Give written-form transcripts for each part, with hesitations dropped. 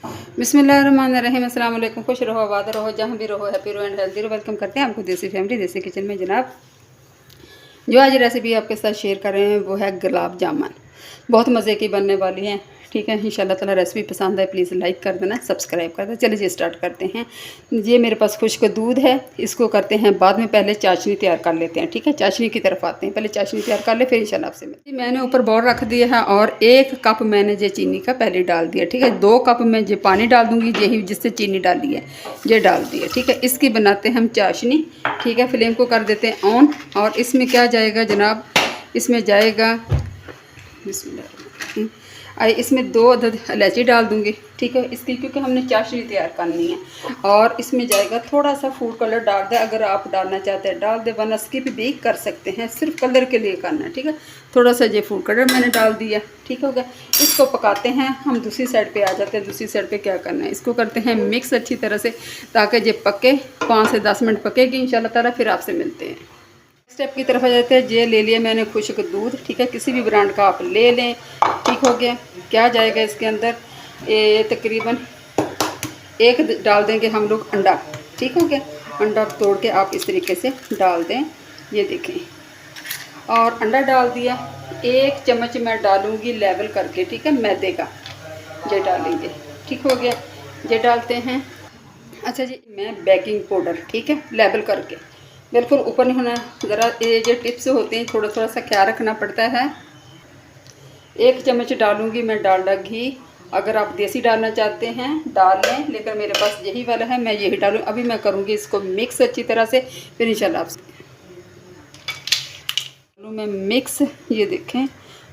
बिस्मिल्लाहिर्रहमानिर्रहीम। अस्सलाम वालेकुम। खुश रहो, आबाद रहो, जहाँ भी रहो, हैप्पी रहो एंड हेल्दी रहो। वेलकम करते हैं आपको देसी फैमिली देसी किचन में। जनाब, जो आज रेसिपी आपके साथ शेयर कर रहे हैं वो है गुलाब जामुन। बहुत मज़े की बनने वाली हैं। ठीक है, इंशाल्लाह ताला रेसिपी पसंद है प्लीज़ लाइक कर देना, सब्सक्राइब कर देना। चलिए जी स्टार्ट करते हैं। ये मेरे पास खुश्क दूध है, इसको करते हैं बाद में, पहले चाशनी तैयार कर लेते हैं। ठीक है, चाशनी की तरफ आते हैं, पहले चाशनी तैयार कर ले फिर इंशाल्लाह आपसे मिलते हैं। मैंने ऊपर बाउल रख दिया है और 1 कप मैंने ये चीनी का पहले डाल दिया। ठीक है, 2 कप में ये पानी डाल दूँगी, यही जिससे चीनी डाली है ये डाल दिया। ठीक है, इसकी बनाते हैं हम चाशनी। ठीक है, फ्लेम को कर देते हैं ऑन। और इसमें क्या जाएगा जनाब, इसमें जाएगा बिस्मिल्लाह, इसमें 2 अदद इलायची डाल दूंगी। ठीक है, इसकी क्योंकि हमने चाशनी तैयार करनी है। और इसमें जाएगा थोड़ा सा फूड कलर डाल दे, अगर आप डालना चाहते हैं डाल दे, वरना स्किप भी कर सकते हैं, सिर्फ कलर के लिए करना है। ठीक है, थोड़ा सा ये फूड कलर मैंने डाल दिया। ठीक हो गया, इसको पकाते हैं। हम दूसरी साइड पे आ जाते हैं। दूसरी साइड पे क्या करना है, इसको करते हैं मिक्स अच्छी तरह से, ताकि ये पके 5 से 10 मिनट पकेगी इंशाल्लाह ताला। फिर आपसे मिलते हैं। स्टेप की तरफ आ जाते हैं। ये ले लिया मैंने खुश्क दूध। ठीक है, किसी भी ब्रांड का आप ले लें। ठीक हो गया, क्या जाएगा इसके अंदर, ये तकरीबन 1 डाल देंगे हम लोग अंडा। ठीक हो गया, अंडा तोड़ के आप इस तरीके से डाल दें, ये देखें। और अंडा डाल दिया। 1 चम्मच मैं डालूँगी लेवल करके, ठीक है, मैदे का ये डालेंगे। ठीक हो गया, ये डालते हैं। अच्छा जी, मैं बेकिंग पाउडर, ठीक है, लेवल करके, बिल्कुल ऊपर नहीं होना। ज़रा ये जो टिप्स होते हैं थोड़ा सा ख्याल रखना पड़ता है। 1 चम्मच डालूंगी मैं डालडा घी। अगर आप देसी डालना चाहते हैं डाल लें, लेकिन मेरे पास यही वाला है, मैं यही डालूँ। अभी मैं करूँगी इसको मिक्स अच्छी तरह से, फिर इंशाल्लाह आपसे मैं मिक्स, ये देखें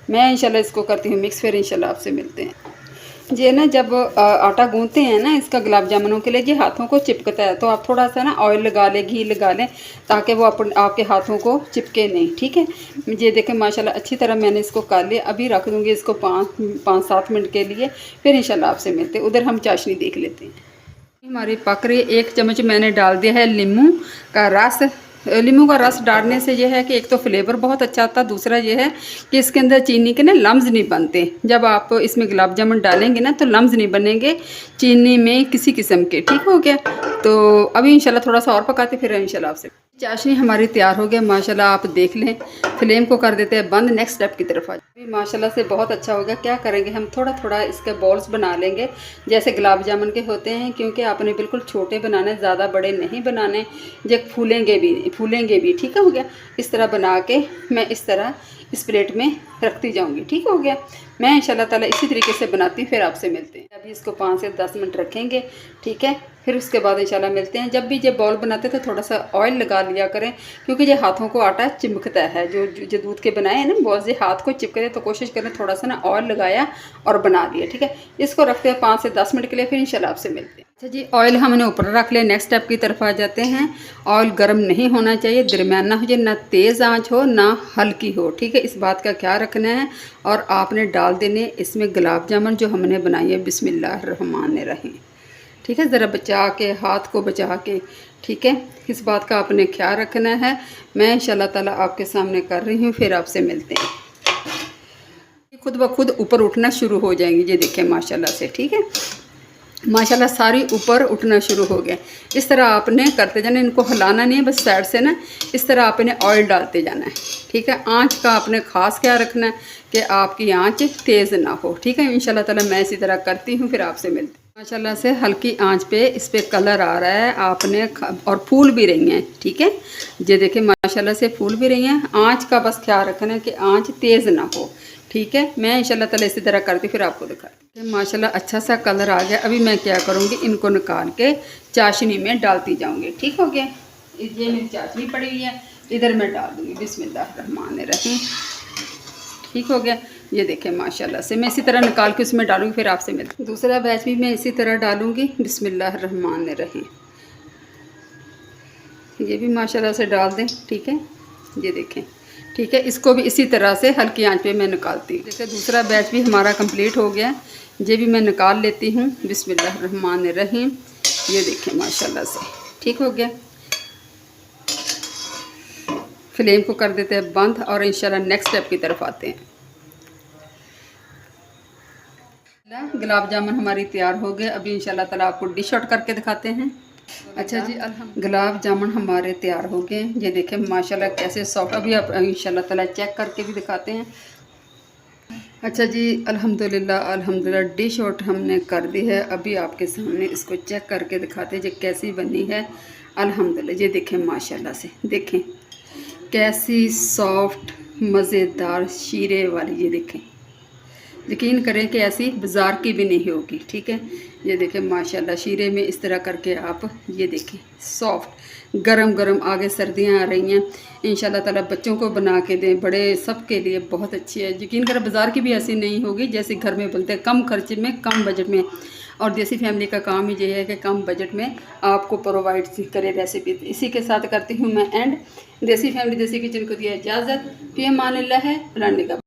मैं इंशाल्लाह इसको करती हूँ मिक्स, फिर इंशाल्लाह आपसे मिलते हैं। ये ना जब आटा गूंथते हैं ना इसका गुलाब जामुनों के लिए, ये हाथों को चिपकता है, तो आप थोड़ा सा ना ऑयल लगा लें, घी लगा लें, ताकि वो आपके हाथों को चिपके नहीं। ठीक है, ये देखें माशाल्लाह अच्छी तरह मैंने इसको कर लिया। अभी रख दूँगी इसको 5-7 मिनट के लिए, फिर इंशाल्लाह आपसे मिलते हैं। उधर हम चाशनी देख लेते हैं। हमारी पक रही। 1 चम्मच मैंने डाल दिया है नींबू का रस। नींबू का रस डालने से यह है कि एक तो फ्लेवर बहुत अच्छा आता है, दूसरा यह है कि इसके अंदर चीनी के ना लम्स नहीं बनते। जब आप इसमें गुलाब जामुन डालेंगे ना तो लम्स नहीं बनेंगे चीनी में किसी किस्म के। ठीक हो गया, तो अभी इंशाल्लाह थोड़ा सा और पकाते फिर इंशाल्लाह आपसे। चाशनी हमारी तैयार हो गया माशाल्लाह, आप देख लें। फ्लेम को कर देते हैं बंद। नेक्स्ट स्टेप की तरफ आ जाए। माशाल्लाह से बहुत अच्छा हो गया। क्या करेंगे हम, थोड़ा थोड़ा इसके बॉल्स बना लेंगे जैसे गुलाब जामुन के होते हैं, क्योंकि आपने बिल्कुल छोटे बनाने, ज़्यादा बड़े नहीं बनाने, जो फूलेंगे भी। ठीक हो गया, इस तरह बना के मैं इस तरह इस प्लेट में रखती जाऊंगी। ठीक हो गया, मैं इंशाल्लाह ताला इसी तरीके से बनाती हूँ, फिर आपसे मिलते हैं। अभी इसको 5 से 10 मिनट रखेंगे। ठीक है, फिर उसके बाद इंशाल्लाह मिलते हैं। जब भी ये बॉल बनाते हैं तो थोड़ा सा ऑयल लगा लिया करें, क्योंकि ये हाथों को आटा चिपकता है। जो दूध के बनाए हैं ना बॉल्स, ये हाथ को चिपकते हैं, तो कोशिश करें थोड़ा सा ना ऑयल लगाया और बना दिया। ठीक है, इसको रखते हैं 5 से 10 मिनट के लिए, फिर इंशाल्लाह आपसे मिलते हैं। अच्छा जी, ऑयल हमने ऊपर रख लिया। नेक्स्ट स्टेप की तरफ आ जाते हैं। ऑयल गर्म नहीं होना चाहिए, दरमियाना हो जाए, ना तेज़ आंच हो ना हल्की हो। ठीक है, इस बात का ख्याल रखना है। और आपने डाल देने इसमें गुलाब जामुन जो हमने बनाई है बिस्मिल्लाहिर्रहमानिर्रहीम। ठीक है, ज़रा बचा के, हाथ को बचा के। ठीक है, इस बात का आपने ख्याल रखना है। मैं इंशाल्लाह ताला आपके सामने कर रही हूँ, फिर आपसे मिलते हैं। खुद ब खुद ऊपर उठना शुरू हो जाएंगी, ये देखें माशाल्लाह से। ठीक है, माशाल्लाह सारी ऊपर उठना शुरू हो गया। इस तरह आपने करते जाना, इनको हिलाना नहीं है, बस साइड से ना इस तरह आपने ऑयल डालते जाना है। ठीक है, आंच का आपने ख़ास ख्याल रखना है कि आपकी आंच तेज़ ना हो। ठीक है, इंशाल्लाह ताला मैं इसी तरह करती हूँ, फिर आपसे मिलती हूँ। माशाल्लाह से हल्की आंच पे इस पे कलर आ रहा है आपने, और फूल भी रही हैं। ठीक है, ये देखिए माशाल्लाह से फूल भी रही हैं। आंच का बस ख्याल रखना है कि आंच तेज़ ना हो। ठीक है, मैं इंशाल्लाह ताला इसी तरह करती फिर आपको दिखाती। माशाल्लाह अच्छा सा कलर आ गया। अभी मैं क्या करूँगी, इनको निकाल के चाशनी में डालती जाऊँगी। ठीक हो गया, ये मेरी चाशनी पड़ी हुई है, इधर मैं डाल दूँगी बिस्मिल्लाहिर्रहमानिर्रहीम। ठीक हो गया, ये देखें माशाल्लाह से मैं इसी तरह निकाल के उसमें डालूँगी, फिर आपसे मिलती। दूसरा बैच भी मैं इसी तरह डालूँगी बिस्मिल्लाहिर्रहमानिर्रहीम। ये भी माशाल्लाह से डाल दें। ठीक है, ये देखें। ठीक है, इसको भी इसी तरह से हल्की आंच पे मैं निकालती हूँ। देखिए दूसरा बैच भी हमारा कंप्लीट हो गया, ये भी मैं निकाल लेती हूँ बिस्मिल्लाहिर्रहमानिर्रहीम। ये देखें माशाल्लाह से ठीक हो गया। फ्लेम को कर देते हैं बंद और इंशाल्लाह नेक्स्ट स्टेप की तरफ आते हैं। गुलाब जामुन हमारी तैयार हो गए। अभी इंशाल्लाह ताला आपको डिश आउट करके दिखाते हैं। अच्छा जी, गुलाब जामुन हमारे तैयार हो गए। ये देखें माशाल्लाह कैसे सॉफ्ट। अभी आप इंशाल्लाह ताला चेक करके भी दिखाते हैं। अच्छा जी, अल्हम्दुलिल्लाह डिश आउट हमने कर दी है। अभी आपके सामने इसको चेक करके दिखाते हैं जी कैसी बनी है। अल्हम्दुलिल्लाह ये देखें माशाल्लाह से, देखें कैसी सॉफ्ट मज़ेदार शीरे वाली। ये देखें, यकीन करें कि ऐसी बाज़ार की भी नहीं होगी। ठीक है, ये देखें माशाल्लाह शीरे में इस तरह करके आप ये देखें सॉफ्ट गरम गरम। आगे सर्दियां आ रही हैं, इंशाल्लाह ताला बच्चों को बना के दें, बड़े सब के लिए बहुत अच्छी है। यकीन करें बाज़ार की भी ऐसी नहीं होगी, जैसे घर में बनते हैं, कम खर्चे में कम बजट में। और देसी फैमिली का काम ही ये है कि कम बजट में आपको प्रोवाइड करे रेसिपी। इसी के साथ करती हूँ मैं एंड। देसी फैमिली देसी किचन को दिया इजाज़त। फ़ी अमान अल्लाह है।